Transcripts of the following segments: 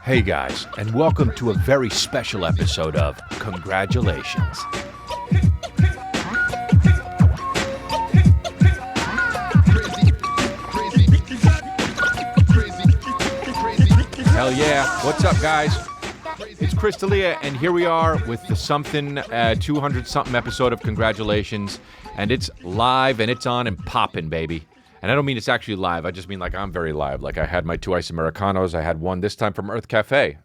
Hey guys, and welcome to a very special episode of Congratulations. Hell yeah. What's up, guys? It's Chris D'Elia, and here we are with the 200-something episode of Congratulations, and it's live, and it's on and popping, baby. And I don't mean it's actually live. I just mean like I'm very live. Like I had my 2 ice Americanos. I had one this time from Earth Cafe.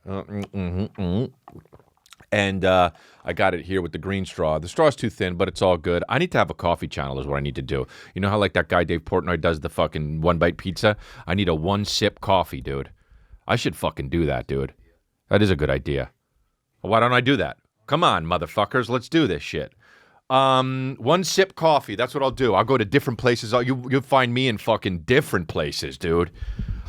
And I got it here with the green straw. The straw's too thin, but it's all good. I need to have a coffee channel is what I need to do. You know how like that guy Dave Portnoy does the fucking one-bite pizza? I need a one-sip coffee, dude. I should fucking do that, dude. That is a good idea. Why don't I do that? Come on, motherfuckers. Let's do this shit. One sip coffee. That's what I'll do. I'll go to different places. You'll find me in fucking different places, dude.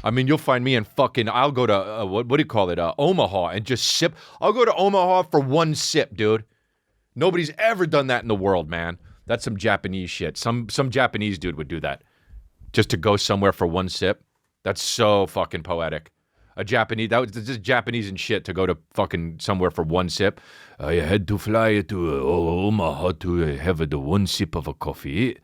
I mean, you'll find me in fucking, I'll go to, what do you call it? Omaha and just sip. I'll go to Omaha for one sip, dude. Nobody's ever done that in the world, man. That's some Japanese shit. Some Japanese dude would do that. Just to go somewhere for one sip. That's so fucking poetic. That was just Japanese and shit to go to fucking somewhere for one sip. I had to fly to Omaha to have the one sip of a coffee.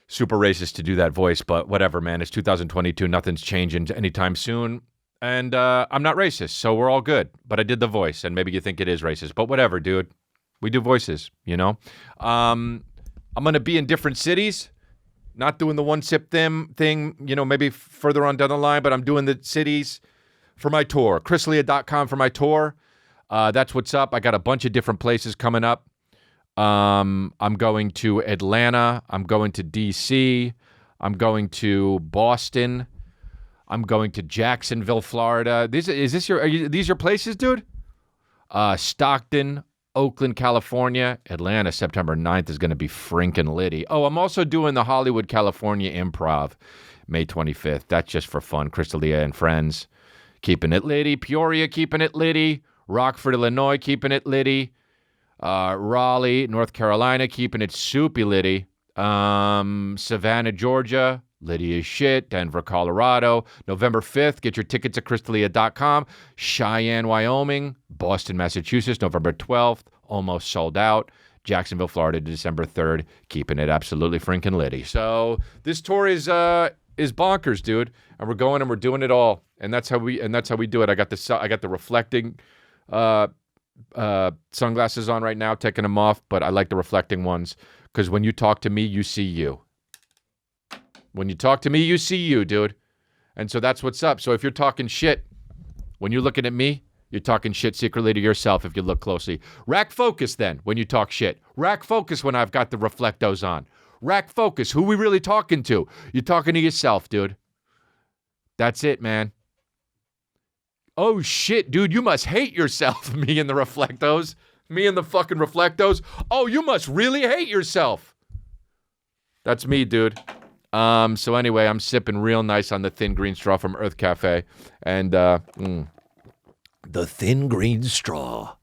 Super racist to do that voice, but whatever, man. It's 2022. Nothing's changing anytime soon. And I'm not racist, so we're all good. But I did the voice, and maybe you think it is racist. But whatever, dude. We do voices, you know? I'm going to be in different cities. Not doing the one sip thing, you know, maybe further on down the line, but I'm doing the cities for my tour. ChrisLea.com for my tour. That's what's up. I got a bunch of different places coming up. I'm going to Atlanta. I'm going to D.C. I'm going to Boston. I'm going to Jacksonville, Florida. These your places, dude? Stockton, Oakland, California. Atlanta, September 9th is going to be frinkin' litty. Oh, I'm also doing the Hollywood, California Improv, May 25th. That's just for fun. Chris D'Elia and friends. Keeping it litty. Peoria, keeping it litty. Rockford, Illinois, keeping it litty. Raleigh, North Carolina, keeping it soupy litty. Savannah, Georgia, litty as shit. Denver, Colorado. November 5th, get your tickets at ChrisD'Elia.com. Cheyenne, Wyoming. Boston, Massachusetts, November 12th, almost sold out. Jacksonville, Florida, December 3rd, keeping it absolutely frinkin' litty. So this tour is bonkers, dude, and we're going and we're doing it all, and that's how we do it. I got the reflecting sunglasses on right now, taking them off, but I like the reflecting ones because when you talk to me, you see you. When you talk to me, you see you, dude, and so that's what's up. So if you're talking shit when you're looking at me, you're talking shit secretly to yourself if you look closely. Rack focus then when you talk shit. Rack focus when I've got the reflectos on. Rack focus. Who we really talking to? You're talking to yourself, dude. That's it, man. Oh, shit, dude. You must hate yourself, me and the reflectos. Me and the fucking reflectos. Oh, you must really hate yourself. That's me, dude. So anyway, I'm sipping real nice on the thin green straw from Earth Cafe. And, The Thin Green Straw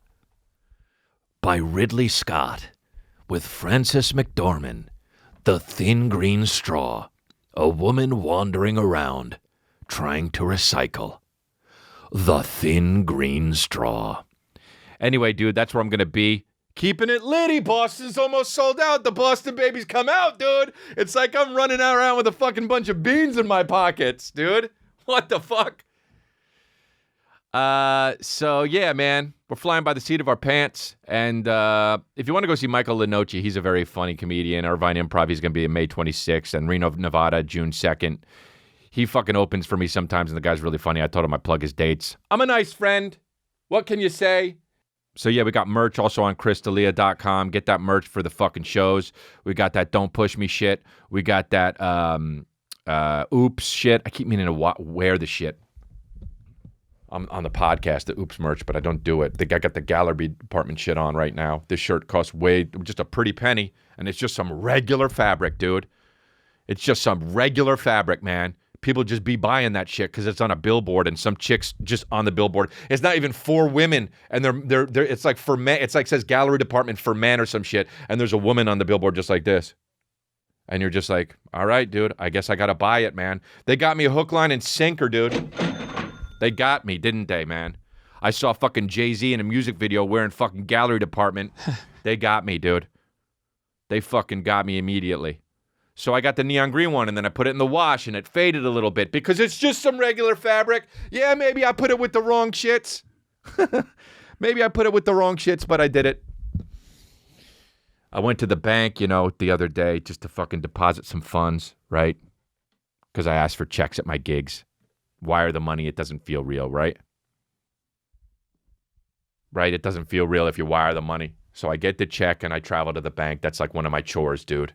by Ridley Scott with Frances McDormand. The Thin Green Straw, a woman wandering around trying to recycle. The Thin Green Straw. Anyway, dude, that's where I'm going to be. Keeping it litty. Boston's almost sold out. The Boston babies come out, dude. It's like I'm running around with a fucking bunch of beans in my pockets, dude. What the fuck? So yeah, man, we're flying by the seat of our pants. And if you want to go see Michael Lenoci, he's a very funny comedian. Irvine Improv, he's going to be May 26th, and Reno, Nevada, June 2nd. He fucking opens for me sometimes, and the guy's really funny. I told him I'd plug his dates. I'm a nice friend. What can you say? So yeah, we got merch also on ChrisD'Elia.com. Get that merch for the fucking shows. We got that Don't Push Me shit. We got that Oops shit. I keep meaning to wear the shit. I'm on the podcast, the Oops merch, but I don't do it. I got the gallery department shit on right now. This shirt costs just a pretty penny, and it's just some regular fabric, dude. It's just some regular fabric, man. People just be buying that shit because it's on a billboard, and some chicks just on the billboard. It's not even for women, and they're it's like for men. It's like says gallery department for men or some shit, and there's a woman on the billboard just like this. And you're just like, all right, dude, I guess I got to buy it, man. They got me a hook, line, and sinker, dude. They got me, didn't they, man? I saw fucking Jay-Z in a music video wearing fucking gallery department. They got me, dude. They fucking got me immediately. So I got the neon green one, and then I put it in the wash, and it faded a little bit because it's just some regular fabric. Yeah, maybe I put it with the wrong shits. Maybe I put it with the wrong shits, but I did it. I went to the bank, the other day just to fucking deposit some funds, right? Because I asked for checks at my gigs. Wire the money. It doesn't feel real, right? Right? It doesn't feel real if you wire the money. So I get the check and I travel to the bank. That's like one of my chores, dude.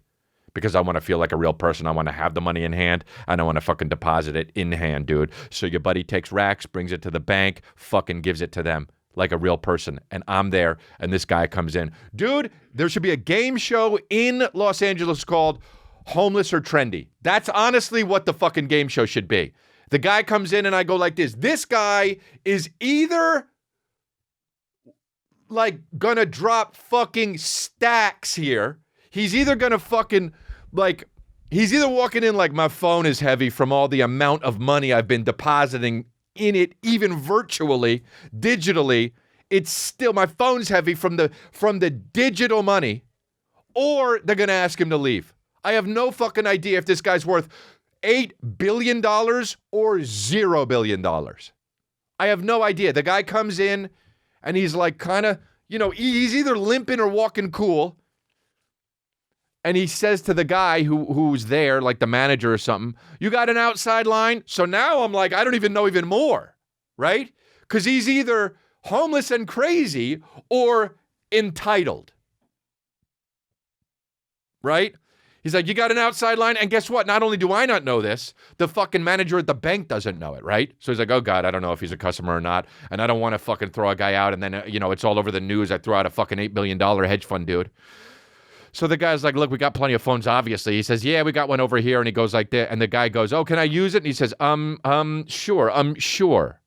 Because I want to feel like a real person. I want to have the money in hand, and I want to fucking deposit it in hand, dude. So your buddy takes racks, brings it to the bank, fucking gives it to them like a real person. And I'm there, and this guy comes in. Dude, there should be a game show in Los Angeles called Homeless or Trendy. That's honestly what the fucking game show should be. The guy comes in, and I go like this. This guy is either like gonna drop fucking stacks here. He's either gonna fucking he's either walking in like my phone is heavy from all the amount of money I've been depositing in it, even virtually, digitally. It's still, my phone's heavy from the digital money, or they're gonna ask him to leave. I have no fucking idea if this guy's worth $8 billion or $0 billion. I have no idea. The guy comes in and he's like kind of, he's either limping or walking cool. And he says to the guy who's there, like the manager or something, you got an outside line? So now I'm like, I don't even know even more, right? Because he's either homeless and crazy or entitled, right? He's like, you got an outside line? And guess what? Not only do I not know this, the fucking manager at the bank doesn't know it, right? So he's like, oh, God, I don't know if he's a customer or not. And I don't want to fucking throw a guy out. And then, it's all over the news. I threw out a fucking $8 billion hedge fund, dude. So the guy's like, look, we got plenty of phones, obviously. He says, yeah, we got one over here. And he goes like that. And the guy goes, oh, can I use it? And he says, sure.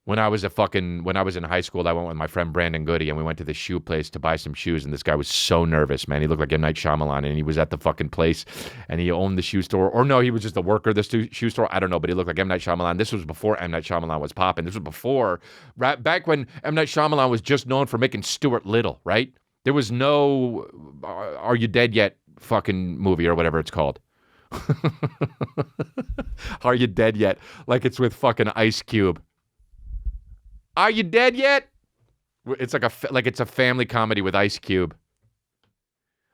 When I was in high school, I went with my friend Brandon Goody, and we went to the shoe place to buy some shoes. And this guy was so nervous, man. He looked like M. Night Shyamalan, and he was at the fucking place, and he owned the shoe store. Or no, he was just a worker of the shoe store. I don't know, but he looked like M. Night Shyamalan. This was before M. Night Shyamalan was popping. This was before, right back when M. Night Shyamalan was just known for making Stuart Little, right? There was no Are You Dead Yet fucking movie or whatever it's called. Are You Dead Yet? Like it's with fucking Ice Cube. Are you dead yet? It's like it's a family comedy with Ice Cube.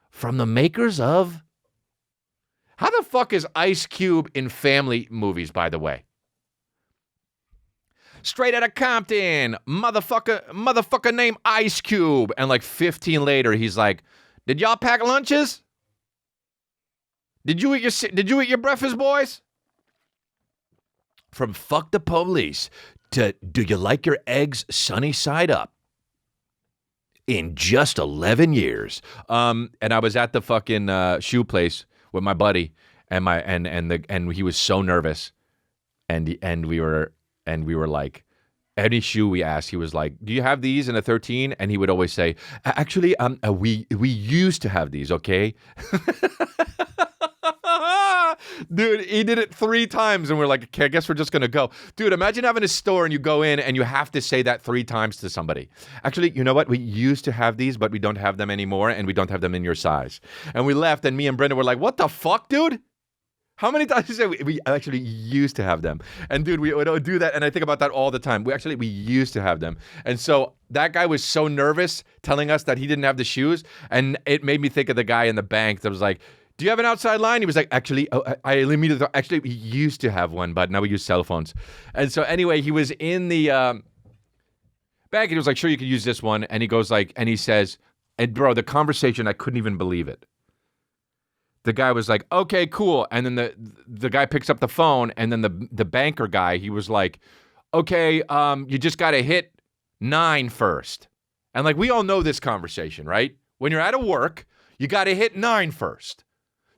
From the makers of... How the fuck is Ice Cube in family movies, by the way? Straight Outta Compton, motherfucker named Ice Cube. And like 15 later, he's like, did y'all pack lunches? Did you eat your breakfast, boys? From fuck the police to do you like your eggs sunny side up? In just 11 years. And I was at the fucking shoe place with my buddy, and he was so nervous, and we were like, any shoe we asked, he was like, do you have these in a 13? And he would always say, actually, we used to have these, okay? Dude, he did it 3 times, and we're like, okay, I guess we're just going to go. Dude, imagine having a store, and you go in, and you have to say that 3 times to somebody. Actually, you know what? We used to have these, but we don't have them anymore, and we don't have them in your size. And we left, and me and Brenda were like, what the fuck, dude? How many times did you say we actually used to have them? And dude, we would do that, and I think about that all the time. We used to have them. And so that guy was so nervous telling us that he didn't have the shoes, and it made me think of the guy in the bank that was like, do you have an outside line? He was like, actually, actually, we used to have one, but now we use cell phones. And so anyway, he was in the bank, and he was like, sure, you could use this one. And he goes like, and he says, and bro, the conversation, I couldn't even believe it. The guy was like, okay, cool. And then the guy picks up the phone, and then the banker guy, he was like, okay, you just got to hit 9 first. And like, we all know this conversation, right? When you're out of work, you got to hit 9 first.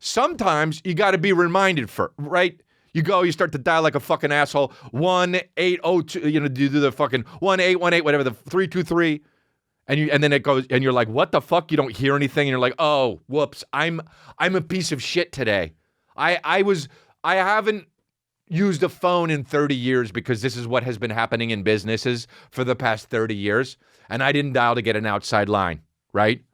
Sometimes you got to be reminded right? You start to dial like a fucking asshole. 1802, you do the fucking 1818, whatever, the 323. And then it goes, and you're like, what the fuck? You don't hear anything, and you're like, oh, whoops, I'm a piece of shit today. I haven't used a phone in 30 years because this is what has been happening in businesses for the past 30 years. And I didn't dial to get an outside line, right?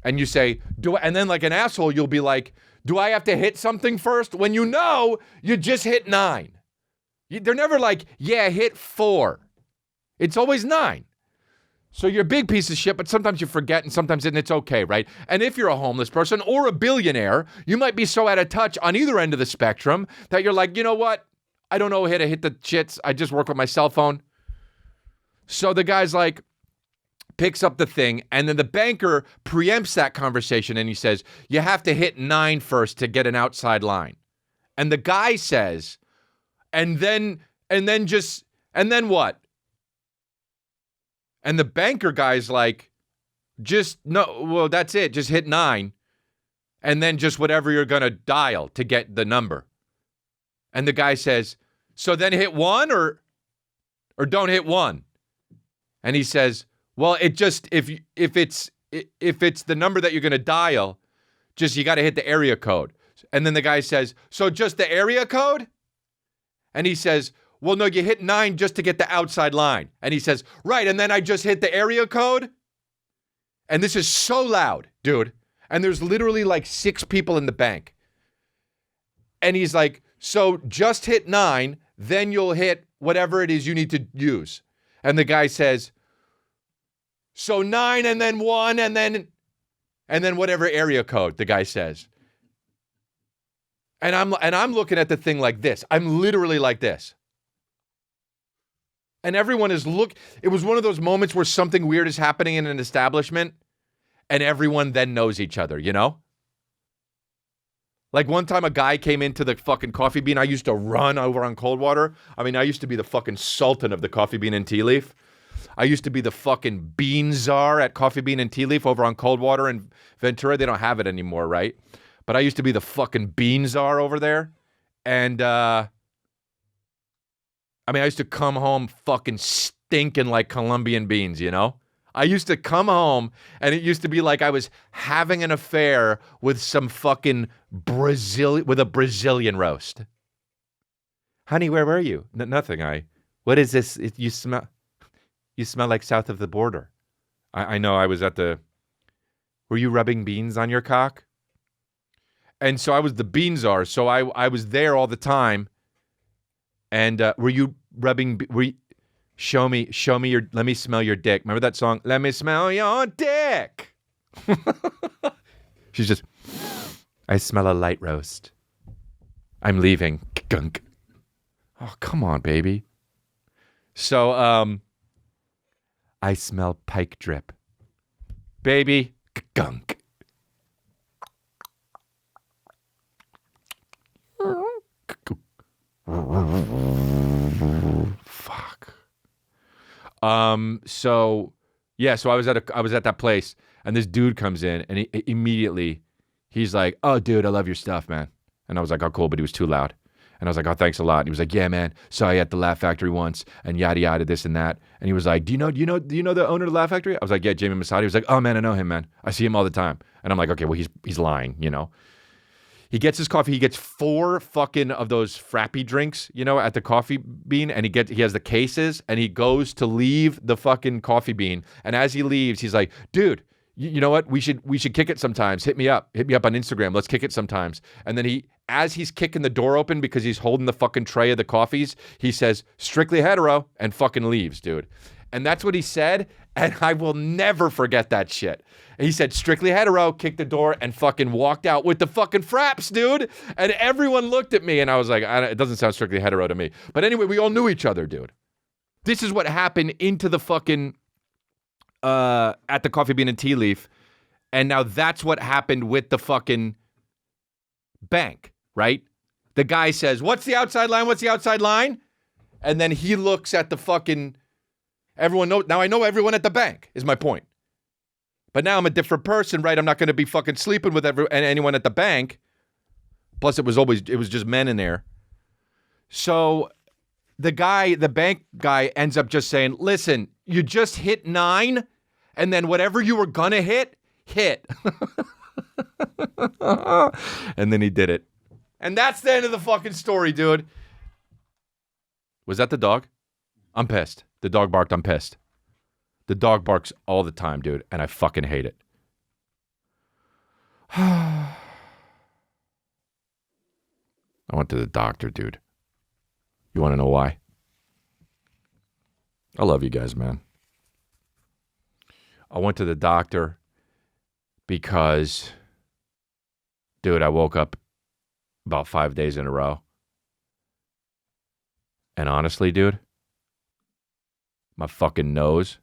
And you say, and then like an asshole, you'll be like, do I have to hit something first? When you know you just hit 9. They're never like, yeah, hit 4. It's always 9. So you're a big piece of shit, but sometimes you forget and sometimes it's okay, right? And if you're a homeless person or a billionaire, you might be so out of touch on either end of the spectrum that you're like, you know what? I don't know how to hit the shits. I just work with my cell phone. So the guy's like, picks up the thing, and then the banker preempts that conversation and he says, you have to hit 9 first to get an outside line. And the guy says, and then what? And the banker guy's like, that's it. Just hit 9. And then just whatever you're going to dial to get the number. And the guy says, so then hit 1 or don't hit 1. And he says, well, it just, if it's the number that you're going to dial, just you got to hit the area code. And then the guy says, so just the area code? And he says, well, no, you hit 9 just to get the outside line. And he says, right, and then I just hit the area code? And this is so loud, dude. And there's literally like 6 people in the bank. And he's like, so just hit 9, then you'll hit whatever it is you need to use. And the guy says, so 9 and then 1 and then whatever area code, the guy says. And I'm looking at the thing like this. I'm literally like this. And everyone is it was one of those moments where something weird is happening in an establishment and everyone then knows each other, you know? Like one time a guy came into the fucking Coffee Bean. I used to run over on Coldwater. I mean, I used to be the fucking sultan of the Coffee Bean and Tea Leaf. I used to be the fucking bean czar at Coffee Bean and Tea Leaf over on Coldwater and Ventura. They don't have it anymore, right? But I used to be the fucking bean czar over there. And, I used to come home fucking stinking like Colombian beans, you know? I used to come home and it used to be like I was having an affair with some fucking with a Brazilian roast. Honey, where were you? Nothing. What is this? You smell like south of the border. I know I was were you rubbing beans on your cock? And so I was the bean czar. So I was there all the time. And were you rubbing, show me let me smell your dick. Remember that song? Let me smell your dick. She's just, I smell a light roast. I'm leaving. Gunk. Oh, come on, baby. So, I smell pike drip. Baby, gunk. Fuck. So I was at that place and this dude comes in and he immediately he's like, "Oh, dude, I love your stuff, man." And I was like, "Oh, cool," but he was too loud. And I was like, "Oh, thanks a lot." And he was like, "Yeah, man, saw you at the Laugh Factory once and yada yada this and that." And he was like, "Do you know the owner of the Laugh Factory?" I was like, "Yeah, Jamie Masadi." He was like, "Oh man, I know him, man. I see him all the time." And I'm like, "Okay, well he's lying, you know." He gets his coffee. He gets 4 fucking of those frappy drinks, you know, at the Coffee Bean, and he has the cases, and he goes to leave the fucking Coffee Bean, and as he leaves, he's like, "Dude, you know what? We should kick it sometimes. Hit me up on Instagram. Let's kick it sometimes." And then as he's kicking the door open because he's holding the fucking tray of the coffees, he says, "Strictly hetero," and fucking leaves, dude. And that's what he said, and I will never forget that shit. He said, "Strictly hetero," kicked the door, and fucking walked out with the fucking fraps, dude. And everyone looked at me, and I was like, it doesn't sound strictly hetero to me. But anyway, we all knew each other, dude. This is what happened into the fucking, at the Coffee Bean and Tea Leaf. And now that's what happened with the fucking bank, right? The guy says, "What's the outside line? What's the outside line?" And then he looks at the fucking, now I know everyone at the bank, is my point. But now I'm a different person, right? I'm not going to be fucking sleeping with anyone at the bank. Plus, it was just men in there. So the bank guy ends up just saying, "Listen, you just hit 9, and then whatever you were going to hit. And then he did it. And that's the end of the fucking story, dude. Was that the dog? I'm pissed. The dog barked. I'm pissed. The dog barks all the time, dude, and I fucking hate it. I went to the doctor, dude. You want to know why? I love you guys, man. I went to the doctor because, dude, I woke up about 5 days in a row. And honestly, dude, my fucking nose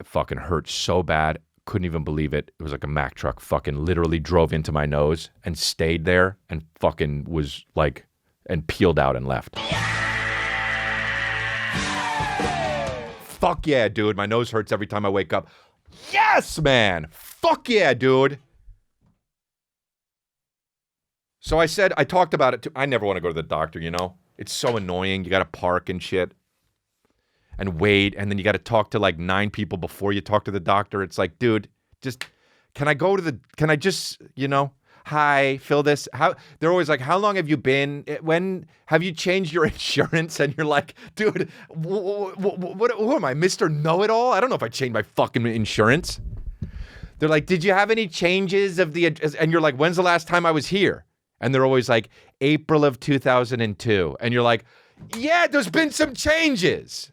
fucking hurt so bad. Couldn't even believe it. It was like a Mack truck fucking literally drove into my nose and stayed there and fucking was like, and peeled out and left. Fuck yeah, dude. My nose hurts every time I wake up. Yes, man. Fuck yeah, dude. So I talked about it too. I never want to go to the doctor, you know? It's so annoying. You got to park and shit and wait. And then you got to talk to like 9 people before you talk to the doctor. It's like, dude, can I just, you know, hi, fill this. They're always like, how long have you been? When have you changed your insurance? And you're like, dude, who am I, Mr. Know-It-All? I don't know if I changed my fucking insurance. They're like, did you have any changes of the, and you're like, when's the last time I was here? And they're always like, April of 2002. And you're like, yeah, there's been some changes.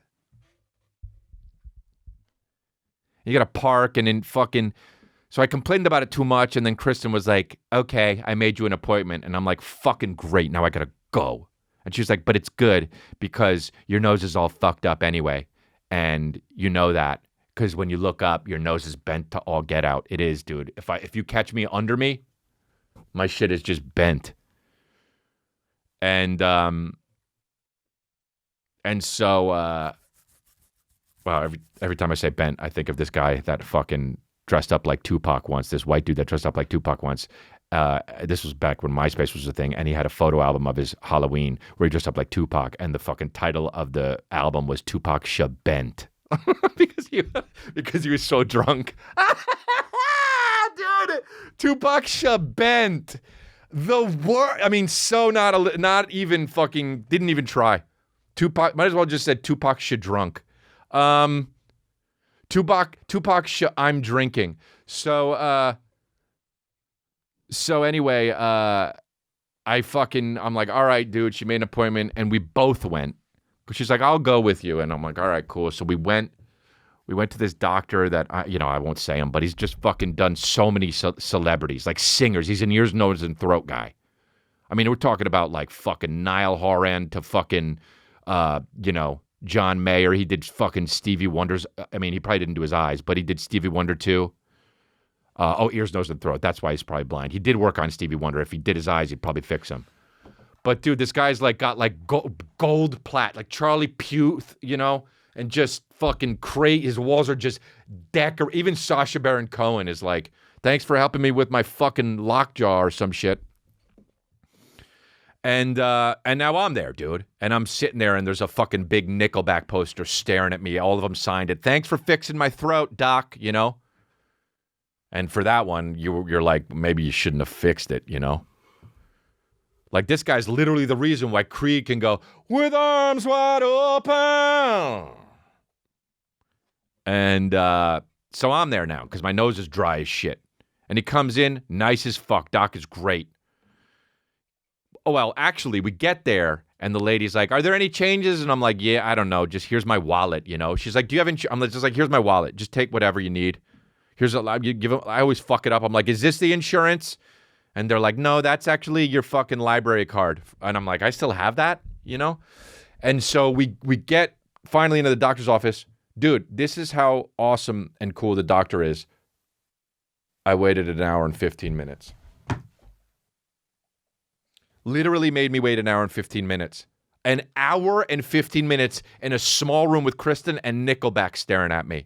You got to park and then fucking... So I complained about it too much. And then Kristen was like, okay, I made you an appointment. And I'm like, fucking great. Now I got to go. And she's like, but it's good because your nose is all fucked up anyway. And you know that because when you look up, your nose is bent to all get out. It is, dude. If you catch me under me, my shit is just bent. And so, well, every time I say bent, I think of this guy that fucking dressed up like Tupac once, this white dude that dressed up like Tupac once. This was back when MySpace was a thing, and he had a photo album of his Halloween where he dressed up like Tupac, and the fucking title of the album was Tupac Sha Bent. because he was so drunk. Dude, Tupac Sha Bent. The word, I mean, so not even fucking, didn't even try. Tupac, might as well just said Tupac Sha Drunk. Tupac Sha I'm drinking. So anyway, I'm like, all right, dude, she made an appointment, and we both went. She's like, I'll go with you. And I'm like, all right, cool. So we went to this doctor that, I won't say him, but he's just fucking done so many celebrities, like singers. He's an ears, nose, and throat guy. I mean, we're talking about like fucking Niall Horan to fucking, John Mayer. He did fucking Stevie Wonder's. I mean, he probably didn't do his eyes, but he did Stevie Wonder too. Ears, nose, and throat. That's why he's probably blind. He did work on Stevie Wonder. If he did his eyes, he'd probably fix him. But dude, this guy's like got like gold plat, like Charlie Puth, and just fucking crazy. His walls are just decorated. Even Sacha Baron Cohen is like, thanks for helping me with my fucking lockjaw or some shit. And now I'm there, dude. And I'm sitting there, and there's a fucking big Nickelback poster staring at me. All of them signed it. Thanks for fixing my throat, doc, And for that one, you're like, maybe you shouldn't have fixed it, Like, this guy's literally the reason why Creed can go, with arms wide open. And so I'm there now because my nose is dry as shit. And he comes in, nice as fuck. Doc is great. Oh, well, actually, we get there, and the lady's like, are there any changes? And I'm like, yeah, I don't know. Just here's my wallet, She's like, do you have insurance? I'm just like, here's my wallet. Just take whatever you need. I always fuck it up. I'm like, is this the insurance? And they're like, no, that's actually your fucking library card. And I'm like, I still have that, And so we get finally into the doctor's office. Dude, this is how awesome and cool the doctor is. I waited an hour and 15 minutes. Literally made me wait an hour and 15 minutes. An hour and 15 minutes in a small room with Kristen and Nickelback staring at me.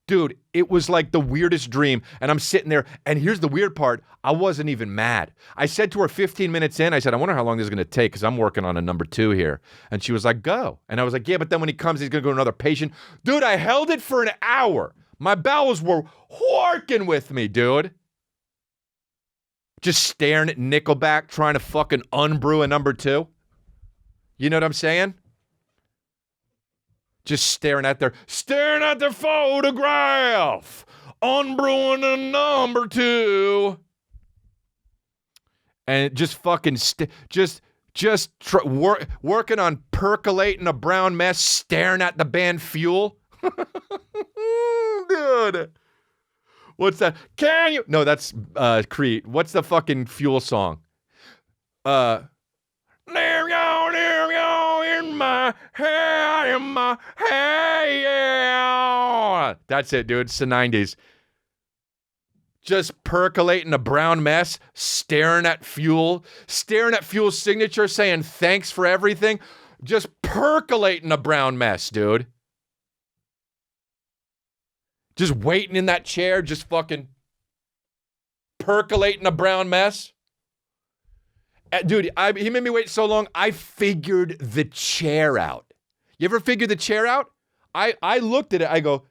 Dude, it was like the weirdest dream. And I'm sitting there, and here's the weird part. I wasn't even mad. I said to her 15 minutes in, I said, I wonder how long this is going to take because I'm working on a number 2 here. And she was like, go. And I was like, yeah, but then when he comes, he's going to go to another patient. Dude, I held it for an hour. My bowels were working with me, dude. Just staring at Nickelback, trying to fucking unbrew a number 2. You know what I'm saying? Just staring at their photograph on brewing a number 2. And just fucking working on percolating a brown mess, staring at the band Fuel. Dude. What's that? Can you? No, that's Creed. What's the fucking Fuel song? There you in my head, yeah. That's it, dude. It's the 90s. Just percolating a brown mess, staring at Fuel's signature, saying thanks for everything. Just percolating a brown mess, dude. Just waiting in that chair, just fucking percolating a brown mess. Dude, he made me wait so long, I figured the chair out. You ever figure the chair out? I looked at it, I go,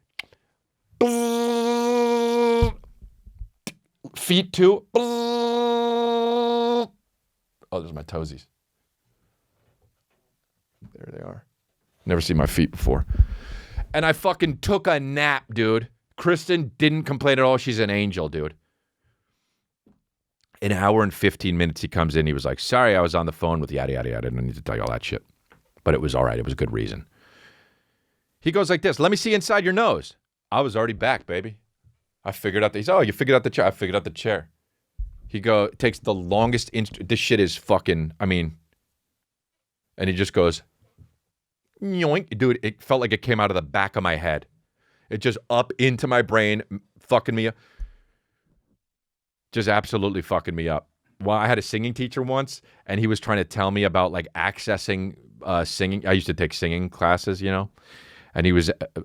feet 2. Oh, there's my toesies. There they are. Never seen my feet before. And I fucking took a nap, dude. Kristen didn't complain at all. She's an angel, dude. An hour and 15 minutes he comes in. He was like, sorry, I was on the phone with yada, yada, yada. I didn't need to tell you all that shit. But it was all right. It was a good reason. He goes like this. Let me see inside your nose. I was already back, baby. I figured out the... you figured out the chair. I figured out the chair. It takes the longest... This shit is fucking... And he just goes... Yoink. Dude, it felt like it came out of the back of my head. It just up into my brain, fucking me up. Just absolutely fucking me up. Well, I had a singing teacher once, and he was trying to tell me about, like, accessing singing. I used to take singing classes, you know? And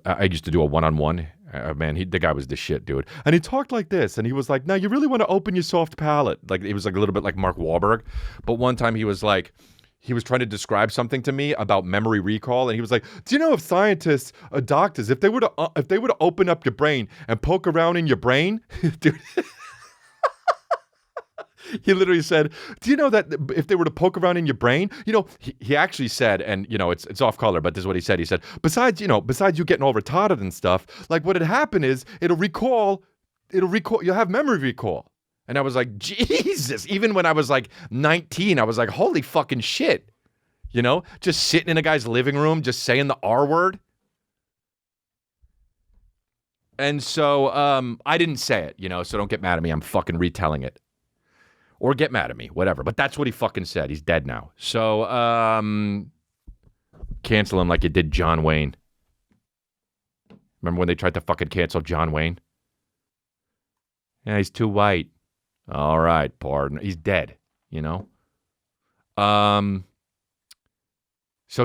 I used to do a one-on-one. The guy was the shit, dude. And he talked like this, and he was like, "Now you really want to open your soft palate." Like, it was like a little bit like Mark Wahlberg. But one time he was trying to describe something to me about memory recall, and he was like, "Do you know if scientists or doctors, if they were to open up your brain and poke around in your brain, dude." He literally said, "Do you know that if they were to poke around in your brain, he actually said, and it's off color, but this is what he said. He said, besides you getting all retarded and stuff, like what'd happen is it'll recall, you'll have memory recall." And I was like, Jesus. Even when I was like 19, I was like, holy fucking shit. Just sitting in a guy's living room, just saying the R word. And so I didn't say it, so don't get mad at me. I'm fucking retelling it. Or get mad at me, whatever. But that's what he fucking said. He's dead now. So cancel him like you did John Wayne. Remember when they tried to fucking cancel John Wayne? Yeah, he's too white. All right, pardon. He's dead, So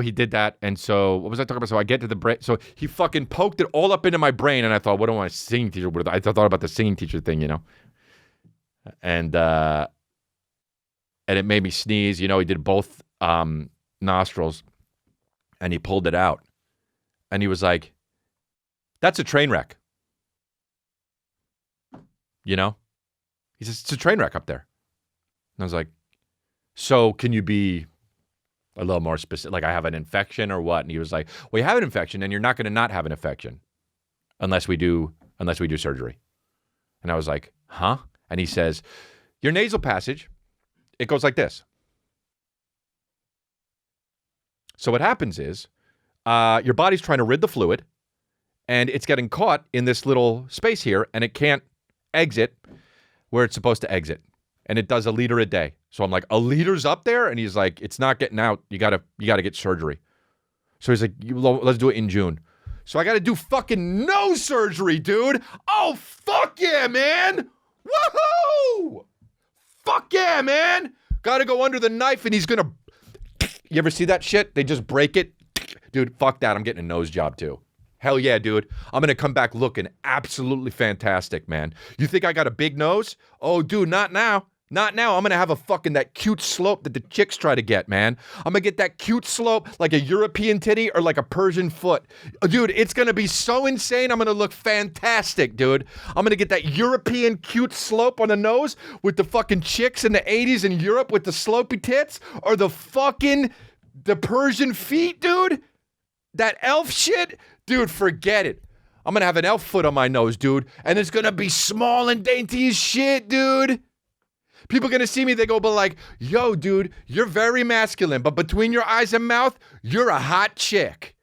he did that, and so, what was I talking about? So I get to the brain, so he fucking poked it all up into my brain, and I thought, what do I want a singing teacher? I thought about the singing teacher thing, And it made me sneeze, he did both nostrils, and he pulled it out. And he was like, that's a train wreck. He says, it's a train wreck up there. And I was like, so can you be a little more specific? Like, I have an infection or what? And he was like, well, you have an infection, and you're not going to not have an infection unless we do surgery. And I was like, huh? And he says, your nasal passage, it goes like this. So what happens is your body's trying to rid the fluid, and it's getting caught in this little space here, and it can't exit where it's supposed to exit. And it does 1 liter a day. So I'm like, 1 liter's up there? And he's like, it's not getting out. You gotta get surgery. So he's like, let's do it in June. So I gotta do fucking nose surgery, dude. Oh, fuck yeah, man. Woohoo! Fuck yeah, man. Gotta go under the knife, and he's gonna... You ever see that shit? They just break it. Dude, fuck that. I'm getting a nose job, too. Hell yeah, dude. I'm going to come back looking absolutely fantastic, man. You think I got a big nose? Oh, dude, not now. Not now. I'm going to have that cute slope that the chicks try to get, man. I'm going to get that cute slope like a European titty or like a Persian foot. Dude, it's going to be so insane. I'm going to look fantastic, dude. I'm going to get that European cute slope on the nose with the fucking chicks in the 80s in Europe with the slopey tits, or the fucking The Persian feet, dude. That elf shit, dude, forget it. I'm going to have an elf foot on my nose, dude. And it's going to be small and dainty as shit, dude. People going to see me, they go, but like, yo, dude, you're very masculine, but between your eyes and mouth, you're a hot chick.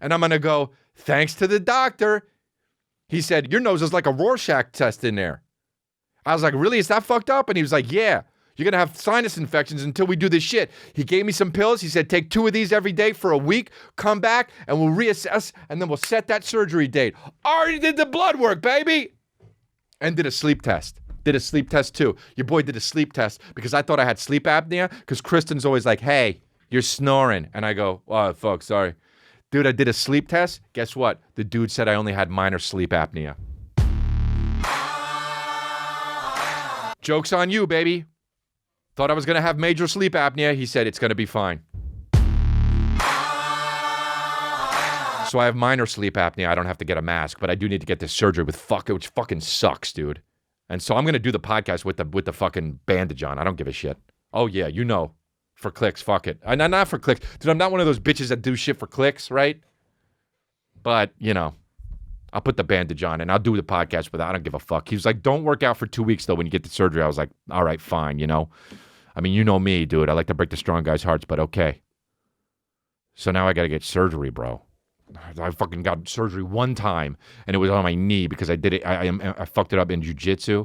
And I'm going to go, thanks to the doctor. He said, your nose is like a Rorschach test in there. I was like, really? Is that fucked up? And he was like, yeah. You're going to have sinus infections until we do this shit. He gave me some pills. He said, take 2 of these every day for a week. Come back and we'll reassess and then we'll set that surgery date. Already did the blood work, baby. And did a sleep test. Did a sleep test too. Your boy did a sleep test because I thought I had sleep apnea because Kristen's always like, hey, you're snoring. And I go, oh, fuck, sorry. Dude, I did a sleep test. Guess what? The dude said I only had minor sleep apnea. Joke's on you, baby. Thought I was going to have major sleep apnea. He said it's going to be fine. So I have minor sleep apnea. I don't have to get a mask, but I do need to get this surgery which fucking sucks, dude. And so I'm going to do the podcast with the fucking bandage on. I don't give a shit. Oh, yeah, you know. For clicks, fuck it. Not for clicks. Dude, I'm not one of those bitches that do shit for clicks, right? But, you know, I'll put the bandage on and I'll do the podcast with that. I don't give a fuck. He was like, don't work out for 2 weeks, though, when you get the surgery. I was like, all right, fine, you know. I mean, you know me, dude. I like to break the strong guys' hearts, but okay. So now I got to get surgery, bro. I fucking got surgery one time, and it was on my knee because I did it. I fucked it up in jiu-jitsu.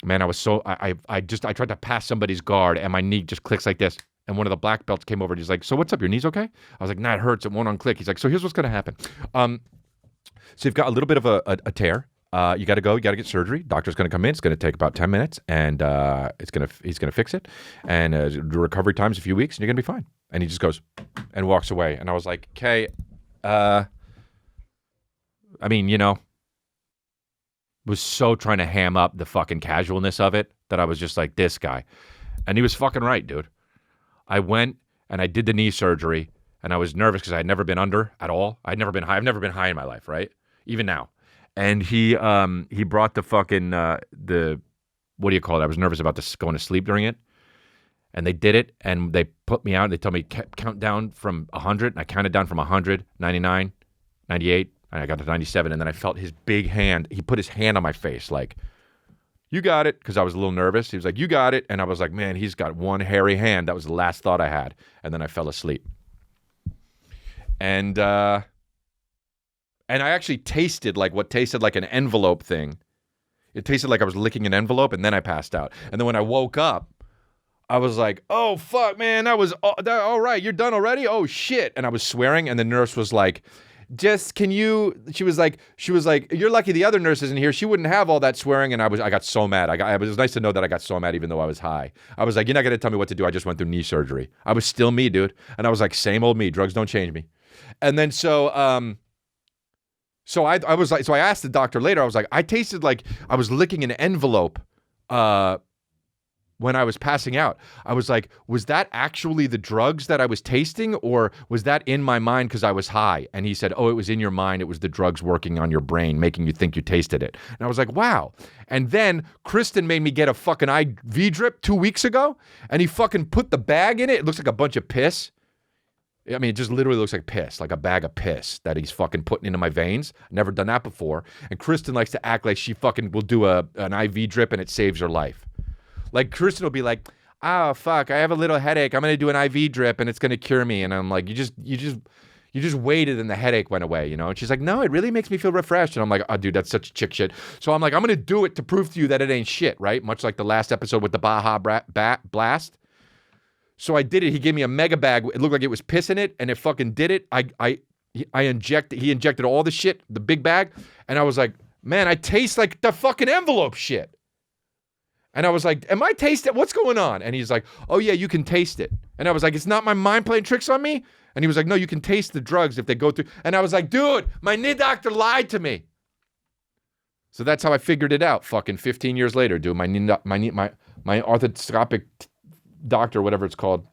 Man, I was so I tried to pass somebody's guard, and my knee just clicks like this. And one of the black belts came over and he's like, "So what's up? Your knee's okay?" I was like, "Nah, it hurts. It won't unclick." He's like, "So here's what's gonna happen. So you've got a little bit of a tear. You got to go. You got to get surgery. Doctor's going to come in. It's going to take about 10 minutes, and he's going to fix it. And the recovery time's a few weeks, and you're going to be fine." And he just goes and walks away. And I was like, "Okay, I mean, you know." Was so trying to ham up the fucking casualness of it that I was just like, this guy. And he was fucking right, dude. I went and I did the knee surgery, and I was nervous because I had never been under at all. I've never been high in my life, right? Even now. And he brought the fucking the what do you call it? I was nervous about this going to sleep during it. And they did it, and they put me out, and they told me count down from 100, and I counted down from 100, 99, 98, and I got to 97, and then I felt his big hand. He put his hand on my face like, "You got it," because I was a little nervous. He was like, "You got it." And I was like, man, he's got one hairy hand. That was the last thought I had. And then I fell asleep. And I actually tasted like what tasted like an envelope thing. It tasted like I was licking an envelope, and then I passed out. And then when I woke up, I was like, "Oh, fuck, man, that was all right. You're done already? Oh, shit." And I was swearing, and the nurse was like, "Just, can you," she was like, "You're lucky the other nurse isn't here. She wouldn't have all that swearing." And I got so mad. It was nice to know that I got so mad even though I was high. I was like, "You're not going to tell me what to do. I just went through knee surgery." I was still me, dude. And I was like, same old me. Drugs don't change me. And then so I was like, so I asked the doctor later, I was like, I tasted like I was licking an envelope when I was passing out. I was like, was that actually the drugs that I was tasting, or was that in my mind because I was high? And he said, "Oh, it was in your mind. It was the drugs working on your brain, making you think you tasted it." And I was like, wow. And then Kristen made me get a fucking IV drip 2 weeks ago, and he fucking put the bag in it. It looks like a bunch of piss. I mean, it just literally looks like piss, like a bag of piss that he's fucking putting into my veins. Never done that before. And Kristen likes to act like she fucking will do an IV drip and it saves her life. Like, Kristen will be like, "Oh, fuck, I have a little headache. I'm going to do an IV drip and it's going to cure me." And I'm like, you just waited and the headache went away, you know? And she's like, "No, it really makes me feel refreshed." And I'm like, "Oh, dude, that's such chick shit." So I'm like, I'm going to do it to prove to you that it ain't shit, right? Much like the last episode with the Baja Blast. So I did it. He gave me a mega bag. It looked like it was piss in it, and it fucking did it. He injected all the shit, the big bag. And I was like, man, I taste like the fucking envelope shit. And I was like, "Am I tasting? What's going on?" And he's like, "Oh, yeah, you can taste it." And I was like, "It's not my mind playing tricks on me?" And he was like, "No, you can taste the drugs if they go through." And I was like, "Dude, my knee doctor lied to me." So that's how I figured it out. Fucking 15 years later, dude, my orthoscopic doctor, whatever it's called,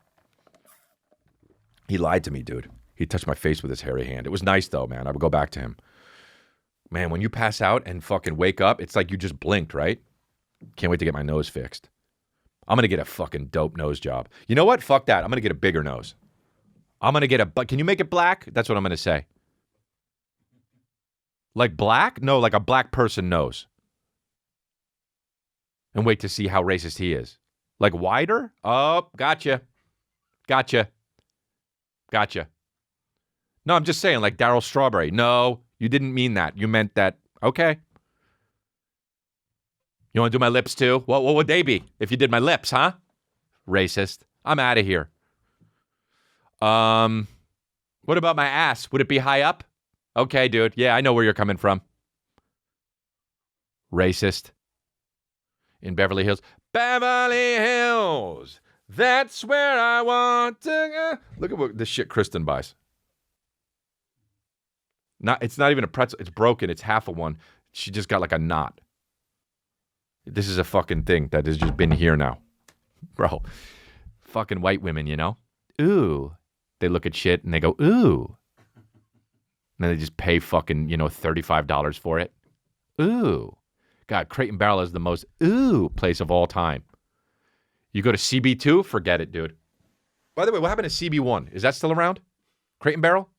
he lied to me, dude. He touched my face with his hairy hand. It was nice though, man. I would go back to him. Man, when you pass out and fucking wake up, it's like you just blinked, right? Can't wait to get my nose fixed. I'm going to get a fucking dope nose job. You know what? Fuck that. I'm going to get a bigger nose. I'm going to get can you make it black? That's what I'm going to say. Like black? No, like a black person nose. And wait to see how racist he is. Like wider? Oh, gotcha. Gotcha. Gotcha. No, I'm just saying, like Darryl Strawberry. No, you didn't mean that. You meant that. Okay. You want to do my lips too? What would they be if you did my lips, huh? Racist. I'm out of here. What about my ass? Would it be high up? Okay, dude. Yeah, I know where you're coming from. Racist. In Beverly Hills. Beverly Hills. That's where I want to go. Look at what this shit Kristen buys. It's not even a pretzel. It's broken. It's half of one. She just got like a knot. This is a fucking thing that has just been here now. Bro. Fucking white women, you know? Ooh. They look at shit and they go, ooh. And then they just pay fucking, $35 for it. Ooh. God, Crate and Barrel is the most ooh place of all time. You go to CB2, forget it, dude. By the way, what happened to CB1? Is that still around? Crate and Barrel?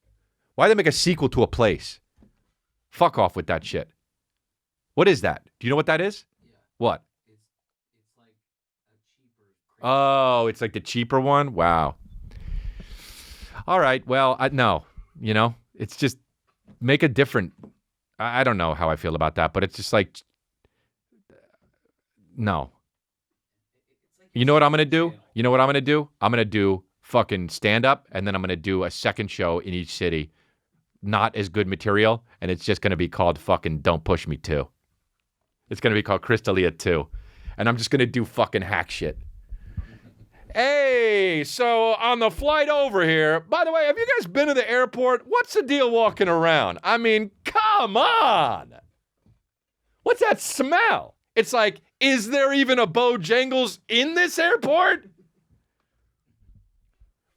Why they make a sequel to a place? Fuck off with that shit. What is that? Do you know what that is? Yeah. What? It's like a cheaper. Oh, it's like the cheaper one? Wow. All right. Well, no. It's just make a different. I don't know how I feel about that, but it's just like, no. You know what I'm going to do? You know what I'm going to do? I'm going to do fucking stand-up, and then I'm going to do a second show in each city. Not as good material, and it's just going to be called fucking Don't Push Me 2. It's going to be called Crystalia 2. And I'm just going to do fucking hack shit. Hey, so on the flight over here, by the way, have you guys been to the airport? What's the deal walking around? I mean, come on. What's that smell? It's like, is there even a Bojangles in this airport?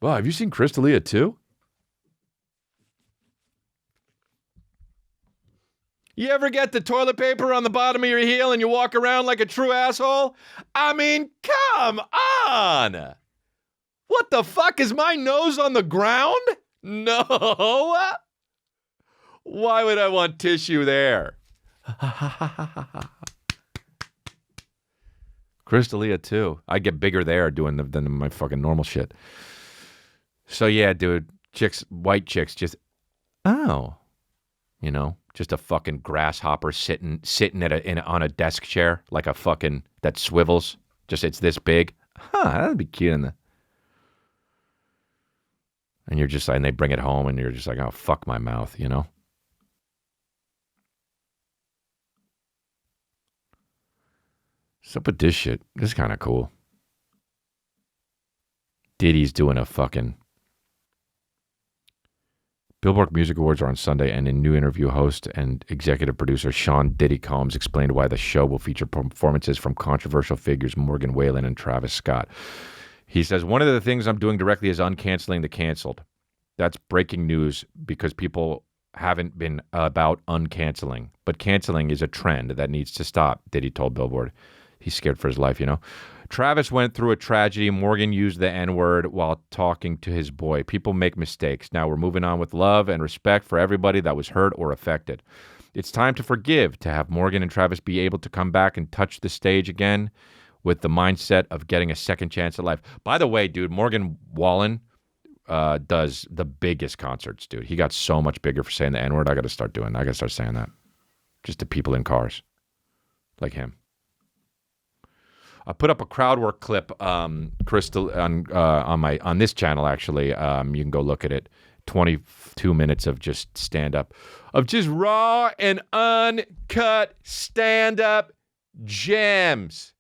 Wow, have you seen Crystalia 2? You ever get the toilet paper on the bottom of your heel and you walk around like a true asshole? I mean, come on! What the fuck? Is my nose on the ground? No! Why would I want tissue there? Crystalia 2. I get bigger there doing than my fucking normal shit. So yeah, dude, white chicks just, just a fucking grasshopper sitting on a desk chair like a fucking that swivels. Just it's this big. That'd be cute. And you're just and they bring it home and you're just like, oh fuck my mouth, What's up with this shit? This is kind of cool. Diddy's doing a fucking. Billboard Music Awards are on Sunday, and a new interview, host and executive producer Sean Diddy Combs explained why the show will feature performances from controversial figures Morgan Wallen and Travis Scott. He says, one of the things I'm doing directly is uncanceling the canceled. That's breaking news because people haven't been about uncanceling. But canceling is a trend that needs to stop, Diddy told Billboard. He's scared for his life, Travis went through a tragedy. Morgan used the N-word while talking to his boy. People make mistakes. Now we're moving on with love and respect for everybody that was hurt or affected. It's time to forgive, to have Morgan and Travis be able to come back and touch the stage again with the mindset of getting a second chance at life. By the way, dude, Morgan Wallen does the biggest concerts, dude. He got so much bigger for saying the N-word. I got to start doing that. I got to start saying that. Just to people in cars like him. I put up a crowd work clip, Crystal, on this channel. Actually, you can go look at it. 22 minutes of just stand up, of just raw and uncut stand up gems.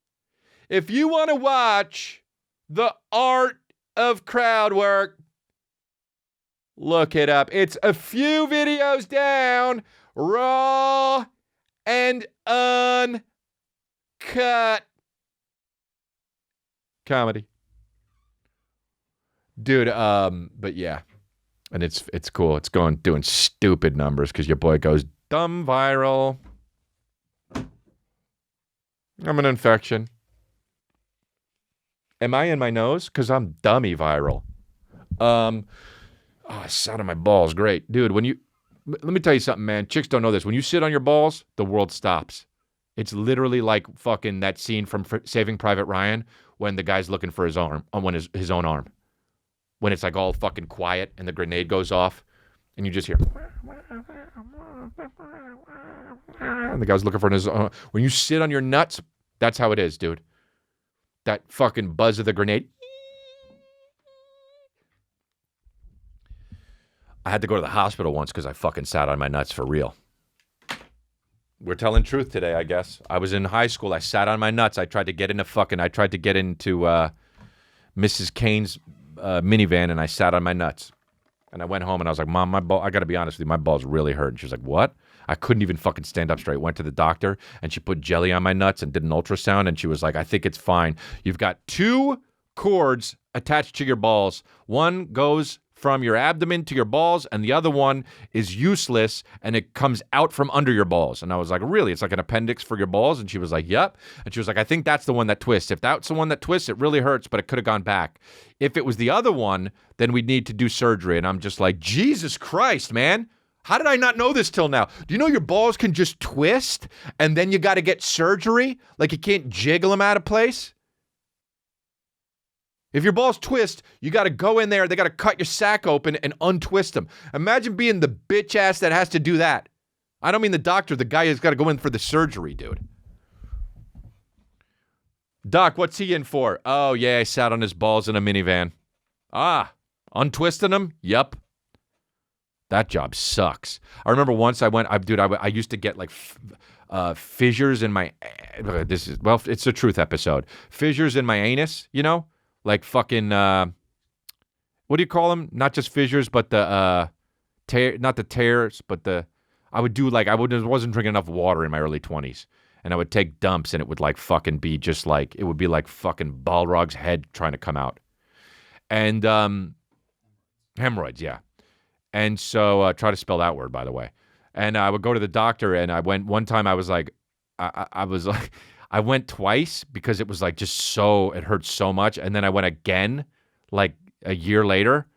If you want to watch the art of crowd work, look it up. It's a few videos down, raw and uncut comedy, dude. But yeah, and it's cool. It's doing stupid numbers because your boy goes dumb viral. I'm an infection. Am I in my nose? Because I'm dummy viral. Oh, I sat on my balls. Great. Dude, let me tell you something, man. Chicks don't know this. When you sit on your balls, the world stops. It's literally like fucking that scene from Saving Private Ryan when the guy's looking for his arm, on his own arm. When it's like all fucking quiet and the grenade goes off and you just hear. And the guy's looking for his own. When you sit on your nuts, that's how it is, dude. That fucking buzz of the grenade. I had to go to the hospital once because I fucking sat on my nuts for real. We're telling truth today, I guess. I was in high school. I sat on my nuts. I tried to get into Mrs. Kane's minivan, and I sat on my nuts. And I went home, and I was like, Mom, I got to be honest with you, my balls really hurt. And she was like, what? I couldn't even fucking stand up straight. Went to the doctor, and she put jelly on my nuts and did an ultrasound, and she was like, I think it's fine. You've got 2 cords attached to your balls. One goes from your abdomen to your balls, and the other one is useless, and it comes out from under your balls. And I was like, really? It's like an appendix for your balls? And she was like, yep. And she was like, I think that's the one that twists. If that's the one that twists, it really hurts, but it could have gone back. If it was the other one, then we'd need to do surgery. And I'm just like, Jesus Christ, man. How did I not know this till now? Do you know your balls can just twist, and then you got to get surgery? Like you can't jiggle them out of place? If your balls twist, you got to go in there. They got to cut your sack open and untwist them. Imagine being the bitch ass that has to do that. I don't mean the doctor. The guy has got to go in for the surgery, dude. Doc, what's he in for? Oh, yeah, I sat on his balls in a minivan. Ah, untwisting them? Yup. That job sucks. I remember once I used to get like fissures in my, it's a truth episode. Fissures in my anus, you know? Like fucking, what do you call them? Not just fissures, but the, not the tears, but I wasn't drinking enough water in my early 20s. And I would take dumps and it would like fucking be just like, it would be like fucking Balrog's head trying to come out. And, hemorrhoids, yeah. And so, try to spell that word, by the way. And I would go to the doctor and one time I was like, I went twice because it was like it hurt so much. And then I went again like a year later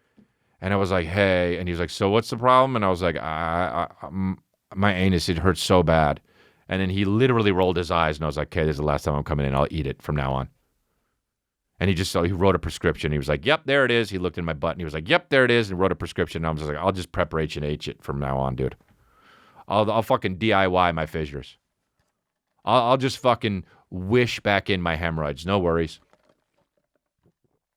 and I was like, hey, and he was like, so what's the problem? And I was like, my anus, it hurts so bad. And then he literally rolled his eyes and I was like, okay, this is the last time I'm coming in. I'll eat it from now on. And he wrote a prescription. He was like, yep, there it is. He looked in my butt and he was like, yep, there it is. And wrote a prescription. And I was just like, I'll just preparation H it from now on, dude. I'll fucking DIY my fissures. I'll just fucking wish back in my hemorrhoids. No worries.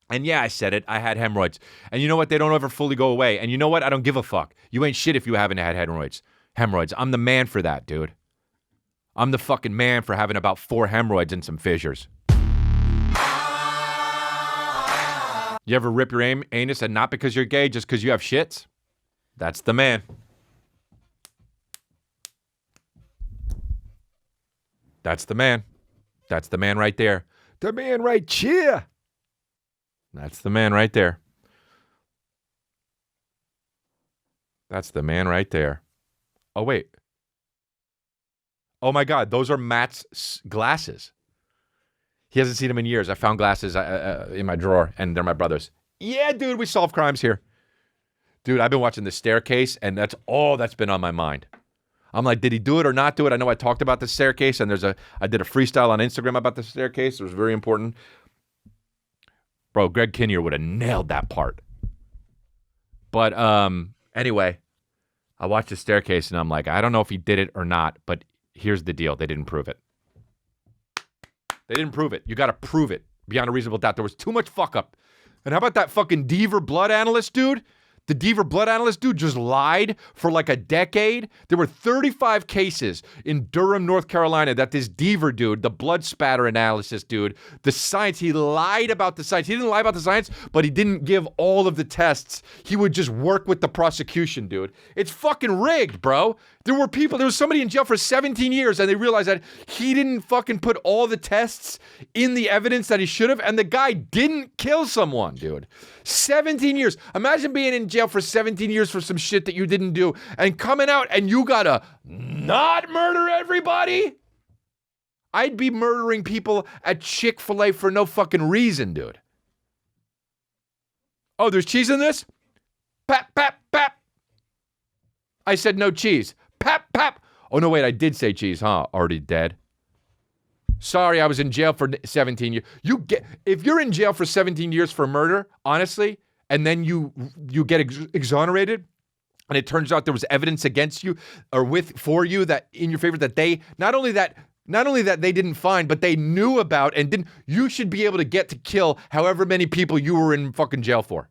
And yeah, I said it. I had hemorrhoids. And you know what? They don't ever fully go away. And you know what? I don't give a fuck. You ain't shit if you haven't had hemorrhoids. I'm the man for that, dude. I'm the fucking man for having about 4 hemorrhoids and some fissures. You ever rip your anus and not because you're gay, just because you have shits? That's the man. That's the man. That's the man right there. The man right here. That's the man right there. That's the man right there. Oh, wait. Oh, my God. Those are Matt's glasses. He hasn't seen them in years. I found glasses in my drawer, and they're my brother's. Yeah, dude, we solve crimes here. Dude, I've been watching The Staircase, and that's all that's been on my mind. I'm like, did he do it or not do it? I know I talked about The Staircase, and I did a freestyle on Instagram about The Staircase. It was very important. Bro, Greg Kinnear would have nailed that part. But anyway, I watched The Staircase, and I'm like, I don't know if he did it or not, but here's the deal. They didn't prove it. They didn't prove it. You got to prove it beyond a reasonable doubt. There was too much fuck up. And how about that fucking Deaver blood analyst dude? The Deaver blood analyst dude just lied for like a decade. There were 35 cases in Durham, North Carolina that this Deaver dude, the blood spatter analysis dude, the science, he lied about the science. He didn't lie about the science, but he didn't give all of the tests. He would just work with the prosecution, dude. It's fucking rigged, bro. There was somebody in jail for 17 years and they realized that he didn't fucking put all the tests in the evidence that he should have, and the guy didn't kill someone, dude. 17 years. Imagine being in jail for 17 years for some shit that you didn't do and coming out and you gotta not murder everybody? I'd be murdering people at Chick-fil-A for no fucking reason, dude. Oh, there's cheese in this? Pap, pap, pap. I said no cheese. Pap, pap. Oh, no, wait, I did say cheese, huh? Already dead. Sorry, I was in jail for 17 years. If you're in jail for 17 years for murder, honestly, and then you get exonerated, and it turns out there was evidence against you or for you that in your favor that they not only that they didn't find, but they knew about and didn't. You should be able to get to kill however many people you were in fucking jail for.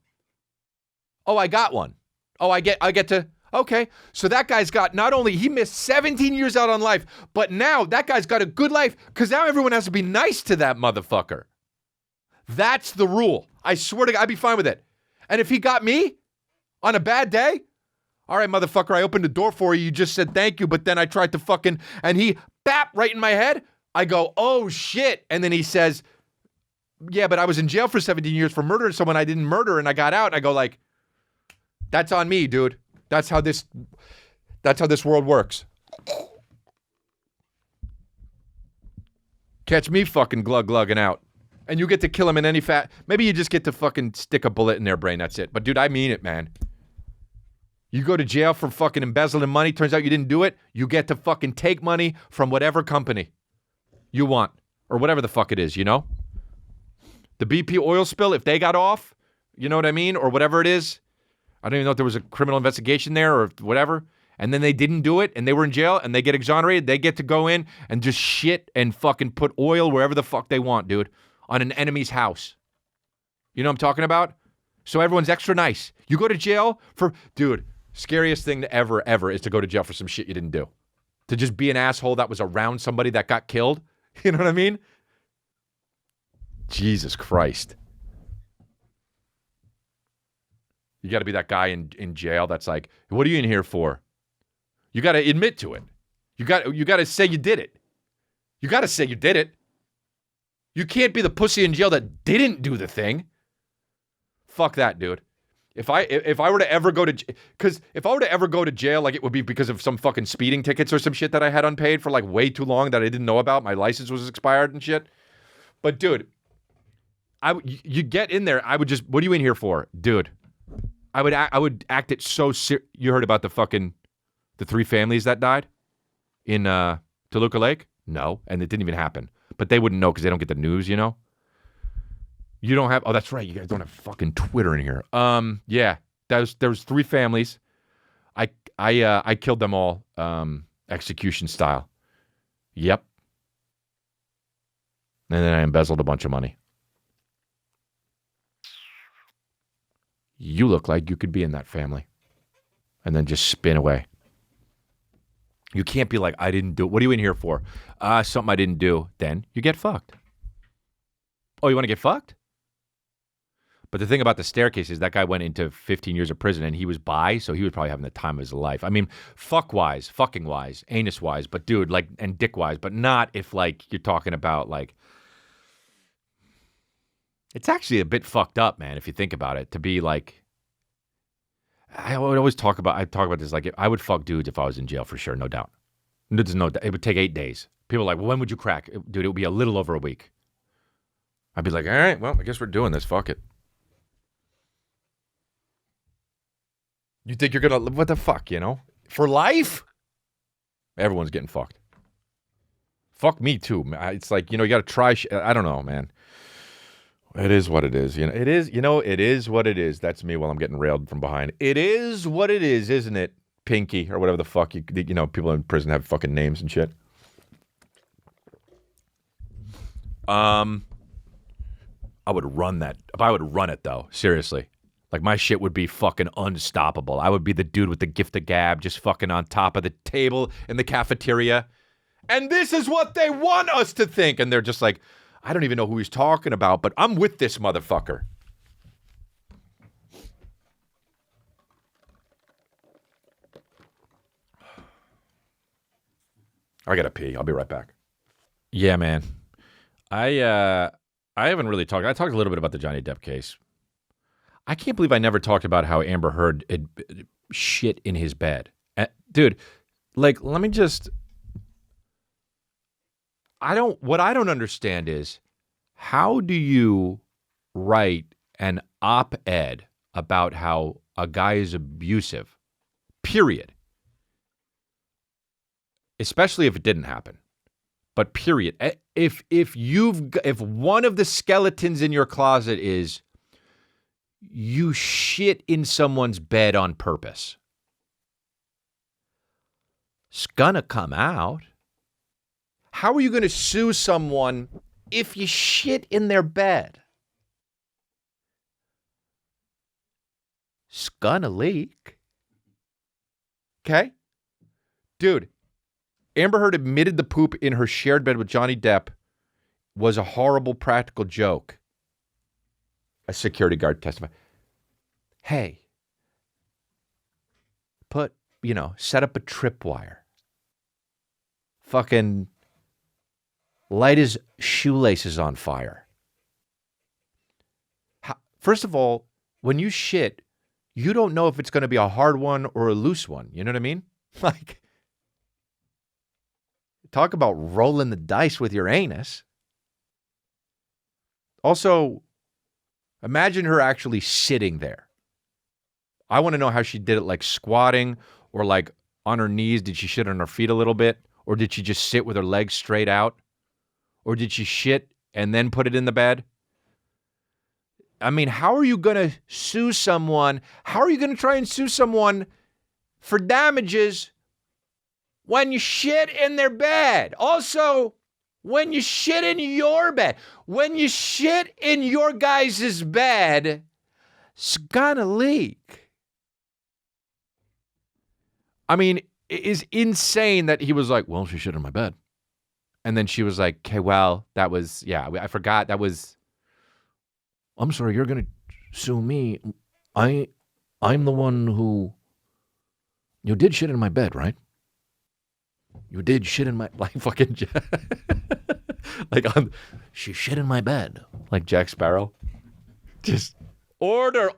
Oh, I got one. Oh, I get to. Okay, so that guy's got, not only he missed 17 years out on life, but now that guy's got a good life because now everyone has to be nice to that motherfucker. That's the rule. I swear to God, I'd be fine with it. And if he got me on a bad day, all right, motherfucker, I opened the door for you. You just said thank you, but then I tried to fucking, and he, bap, right in my head. I go, oh shit. And then he says, yeah, but I was in jail for 17 years for murdering someone I didn't murder and I got out. And I go like, that's on me, dude. That's how this world works. Catch me fucking glugging out. And you get to kill him in any maybe you just get to fucking stick a bullet in their brain, that's it. But dude, I mean it, man. You go to jail for fucking embezzling money, turns out you didn't do it, you get to fucking take money from whatever company you want. Or whatever the fuck it is, you know? The BP oil spill, if they got off, you know what I mean? Or whatever it is. I don't even know if there was a criminal investigation there or whatever. And then they didn't do it and they were in jail and they get exonerated. They get to go in and just shit and fucking put oil wherever the fuck they want, dude. On an enemy's house. You know what I'm talking about? So everyone's extra nice. You go to jail for, dude, scariest thing ever is to go to jail for some shit you didn't do. To just be an asshole that was around somebody that got killed. You know what I mean? Jesus Christ. You got to be that guy in jail that's like, what are you in here for? You got to admit to it. You got to say you did it. You got to say you did it. You can't be the pussy in jail that didn't do the thing. Fuck that, dude. If I were to ever go to jail, like it would be because of some fucking speeding tickets or some shit that I had unpaid for like way too long that I didn't know about. My license was expired and shit. But dude, you get in there. I would just, what are you in here for, dude? I would act it so serious. You heard about the 3 families that died in Toluca Lake? No, and it didn't even happen. But they wouldn't know because they don't get the news, you know? You don't have, oh, that's right. You guys don't have fucking Twitter in here. Yeah, there was 3 families. I killed them all, execution style. Yep. And then I embezzled a bunch of money. You look like you could be in that family. And then just spin away. You can't be like, I didn't do it. What are you in here for? Something I didn't do. Then you get fucked. Oh, you want to get fucked? But the thing about the staircase is that guy went into 15 years of prison and he was bi, so he was probably having the time of his life. I mean, fucking wise, anus wise, but dude, like, and dick wise, but not if like you're talking about like, it's actually a bit fucked up, man, if you think about it, to be like, I talk about this, like, I would fuck dudes if I was in jail for sure, no doubt. There's no doubt. It would take 8 days. People are like, well, when would you crack? Dude, it would be a little over a week. I'd be like, all right, well, I guess we're doing this, fuck it. You think you're gonna, what the fuck, you know? For life? Everyone's getting fucked. Fuck me too. It's like, you know, you gotta try I don't know, man. It is what it is. You know, it is what it is. That's me while I'm getting railed from behind. It is what it is, isn't it? Pinky or whatever the fuck you know, people in prison have fucking names and shit. I would run that. If I would run it though, seriously. Like my shit would be fucking unstoppable. I would be the dude with the gift of gab just fucking on top of the table in the cafeteria. And this is what they want us to think. And they're just like, I don't even know who he's talking about, but I'm with this motherfucker. I gotta pee. I'll be right back. Yeah, man. I haven't really talked. I talked a little bit about the Johnny Depp case. I can't believe I never talked about how Amber Heard had shit in his bed. Dude, like, let me just... What I don't understand is, how do you write an op-ed about how a guy is abusive, period. Especially if it didn't happen. But period. If one of the skeletons in your closet is you shit in someone's bed on purpose, it's gonna come out. How are you going to sue someone if you shit in their bed? It's gonna leak. Okay? Dude, Amber Heard admitted the poop in her shared bed with Johnny Depp was a horrible practical joke. A security guard testified. Hey, set up a tripwire. Fucking light his shoelaces on fire. First of all, when you shit, you don't know if it's going to be a hard one or a loose one. You know what I mean? Like, talk about rolling the dice with your anus. Also, imagine her actually sitting there. I want to know how she did it, like squatting or like on her knees. Did she shit on her feet a little bit? Or did she just sit with her legs straight out? Or did she shit and then put it in the bed? I mean, how are you going to sue someone? How are you going to try and sue someone for damages when you shit in their bed? Also, when you shit in your bed, when you shit in your guys' bed, it's gonna leak. I mean, it is insane that he was like, well, she shit in my bed. And then she was like, okay, well, that was, I forgot. That was, I'm sorry, you're going to sue me. I'm the one who, you did shit in my bed, right? You did shit in my, like fucking, she shit in my bed. Like Jack Sparrow. Just order.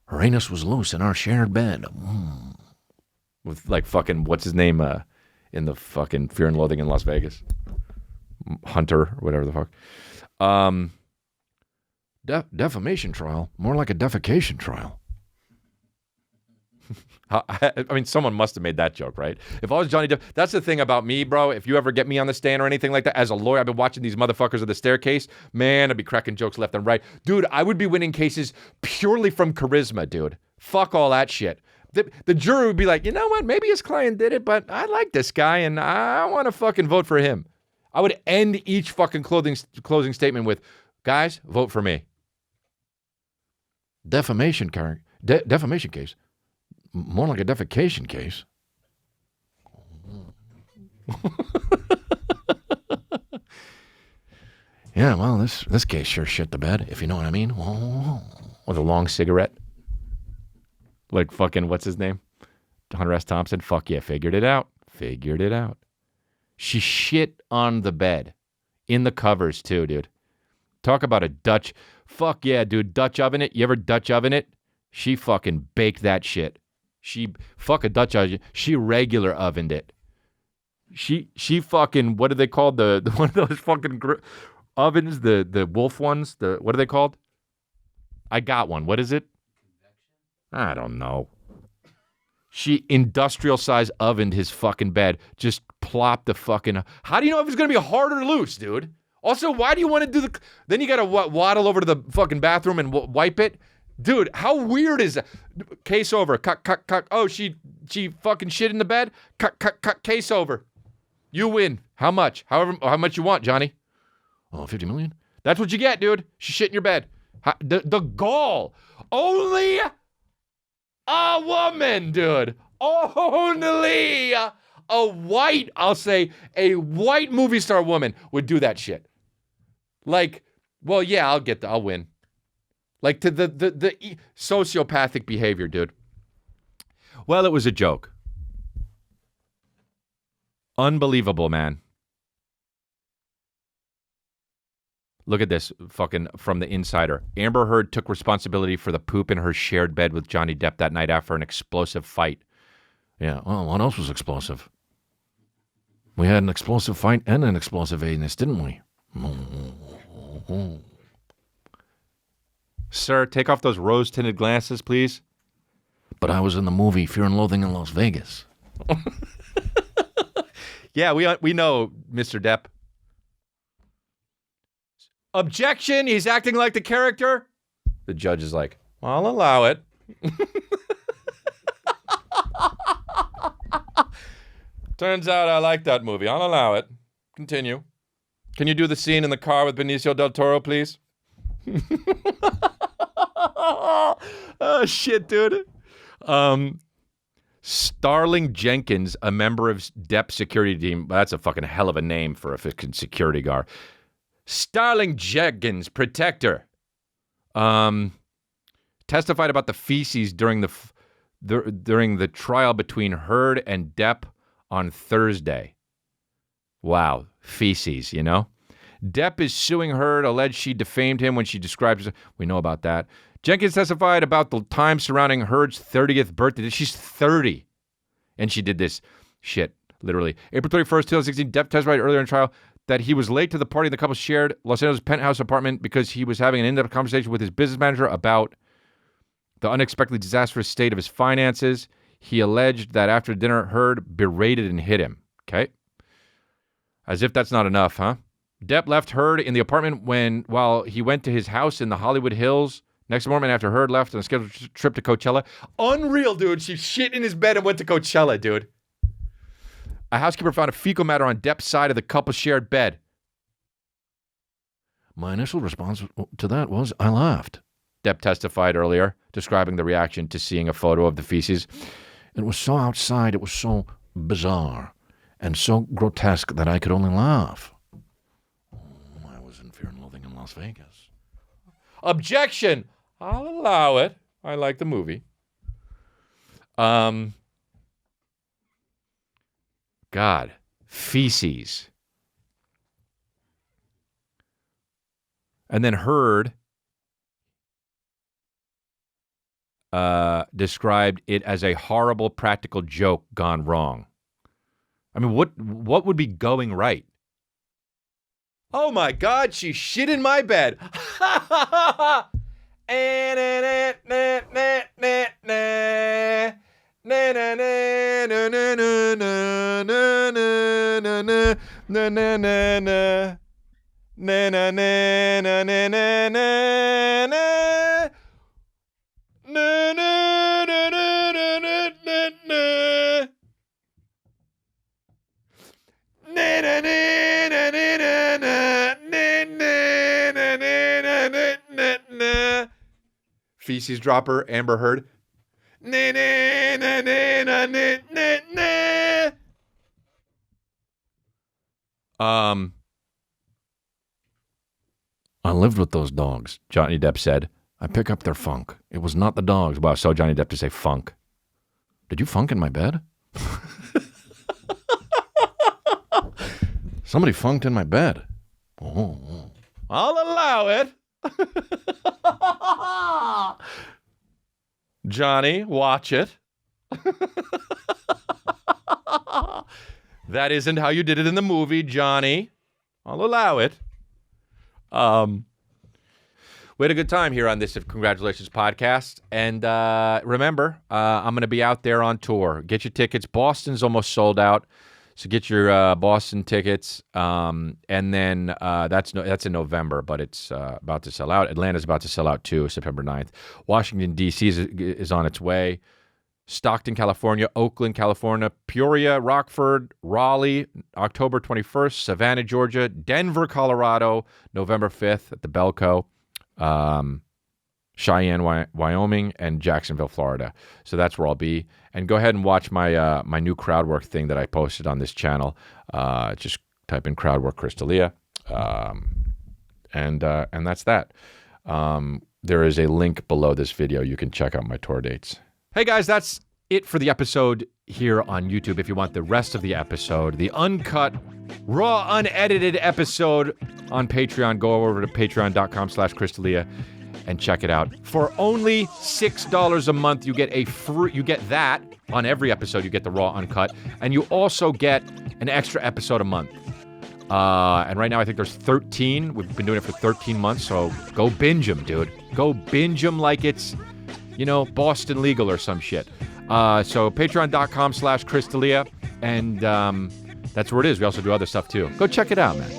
Her anus was loose in our shared bed. With like fucking, what's his name in the fucking Fear and Loathing in Las Vegas? Hunter, or whatever the fuck. Defamation trial. More like a defecation trial. I mean, someone must have made that joke, right? If I was Johnny Depp, that's the thing about me, bro. If you ever get me on the stand or anything like that, as a lawyer, I've been watching these motherfuckers at the staircase. Man, I'd be cracking jokes left and right. Dude, I would be winning cases purely from charisma, dude. Fuck all that shit. The jury would be like, you know what? Maybe his client did it, but I like this guy and I want to fucking vote for him. I would end each fucking closing statement with, guys, vote for me. Defamation case. More like a defecation case. Yeah, well, this case sure shit the bed, if you know what I mean. With a long cigarette. Like fucking, what's his name? Hunter S. Thompson. Fuck yeah, figured it out. She shit on the bed. In the covers, too, dude. Talk about a Dutch. Fuck yeah, dude. Dutch oven it. You ever Dutch oven it? She fucking baked that shit. Fuck a Dutch oven. She regular ovened it. She fucking, what do they call the one of those fucking ovens, the wolf ones? What are they called? I got one. What is it? I don't know. She industrial size ovened his fucking bed. Just plopped the fucking. How do you know if it's gonna be hard or loose, dude? Also, why do you want to do then you gotta waddle over to the fucking bathroom and wipe it? Dude, how weird is that? Case over. Cut. Oh, she fucking shit in the bed? Cut. Case over. You win. How much? How much you want, Johnny? Oh, 50 million? That's what you get, dude. She shit in your bed. The gall. Only a woman, dude. Only a white, I'll say, a white movie star woman would do that shit. Like, well, yeah, I'll win. Like to the sociopathic behavior, dude. Well, it was a joke. Unbelievable, man. Look at this fucking from the insider. Amber Heard took responsibility for the poop in her shared bed with Johnny Depp that night after an explosive fight. Yeah, well, what else was explosive? We had an explosive fight and an explosive anus, didn't we? sir. Take off those rose-tinted glasses, please. But I was in the movie Fear and Loathing in Las Vegas. Yeah, we know, Mr. Depp. Objection! He's acting like the character. The judge is like, I'll allow it. Turns out I like that movie. I'll allow it. Continue. Can you do the scene in the car with Benicio del Toro, please? Oh, shit, dude. Starling Jenkins, a member of Depp's security team. That's a fucking hell of a name for a fucking security guard. Starling Jenkins, protector, testified about the feces during the trial between Heard and Depp on Thursday. Wow, feces, you know? Depp is suing Heard, alleged she defamed him when she describes... We know about that. Jenkins testified about the time surrounding Heard's 30th birthday. She's 30. And she did this shit, literally. April 31st, 2016, Depp testified earlier in trial that he was late to the party the couple shared Los Angeles penthouse apartment because he was having an in-depth conversation with his business manager about the unexpectedly disastrous state of his finances. He alleged that after dinner, Heard berated and hit him. Okay? As if that's not enough, huh? Depp left Heard in the apartment while he went to his house in the Hollywood Hills next morning after Heard left on a scheduled trip to Coachella. Unreal, dude. She shit in his bed and went to Coachella, dude. A housekeeper found a fecal matter on Depp's side of the couple's shared bed. My initial response to that was, I laughed. Depp testified earlier, describing the reaction to seeing a photo of the feces. It was so outside, it was so bizarre and so grotesque that I could only laugh. I was in Fear and Loathing in Las Vegas. Objection! I'll allow it. I like the movie. God. Feces. And then Heard described it as a horrible practical joke gone wrong. I mean, what would be going right? Oh my God, she shit in my bed. Feces dropper, Amber Heard. I lived with those dogs, Johnny Depp said. I pick up their funk. It was not the dogs. Wow, so Johnny Depp to say funk. Did you funk in my bed? Somebody funked in my bed. Oh. I'll allow it. Johnny, watch it. That isn't how you did it in the movie, Johnny. I'll allow it. We had a good time here on this Congratulations podcast. And remember, I'm going to be out there on tour. Get your tickets. Boston's almost sold out. So get your Boston tickets. And then that's in November, but it's about to sell out. Atlanta's about to sell out too, September 9th. Washington, D.C. is on its way. Stockton, California, Oakland, California, Peoria, Rockford, Raleigh, October 21st, Savannah, Georgia, Denver, Colorado, November 5th at the Belco, Cheyenne, Wyoming, and Jacksonville, Florida. So that's where I'll be. And go ahead and watch my my new crowd work thing that I posted on this channel. Just type in crowd work Crystalia, and that's that. There is a link below this video. You can check out my tour dates. Hey guys, that's it for the episode here on YouTube. If you want the rest of the episode, the uncut, raw, unedited episode on Patreon, go over to patreon.com/Crystalia and check it out. For only $6 a month, you get that on every episode. You get the raw uncut, and you also get an extra episode a month. And right now I think there's 13. We've been doing it for 13 months, so go binge them, dude. Go binge them like it's, Boston legal or some shit. So patreon.com/Chris D'Elia, and that's where it is. We also do other stuff too. Go check it out, man.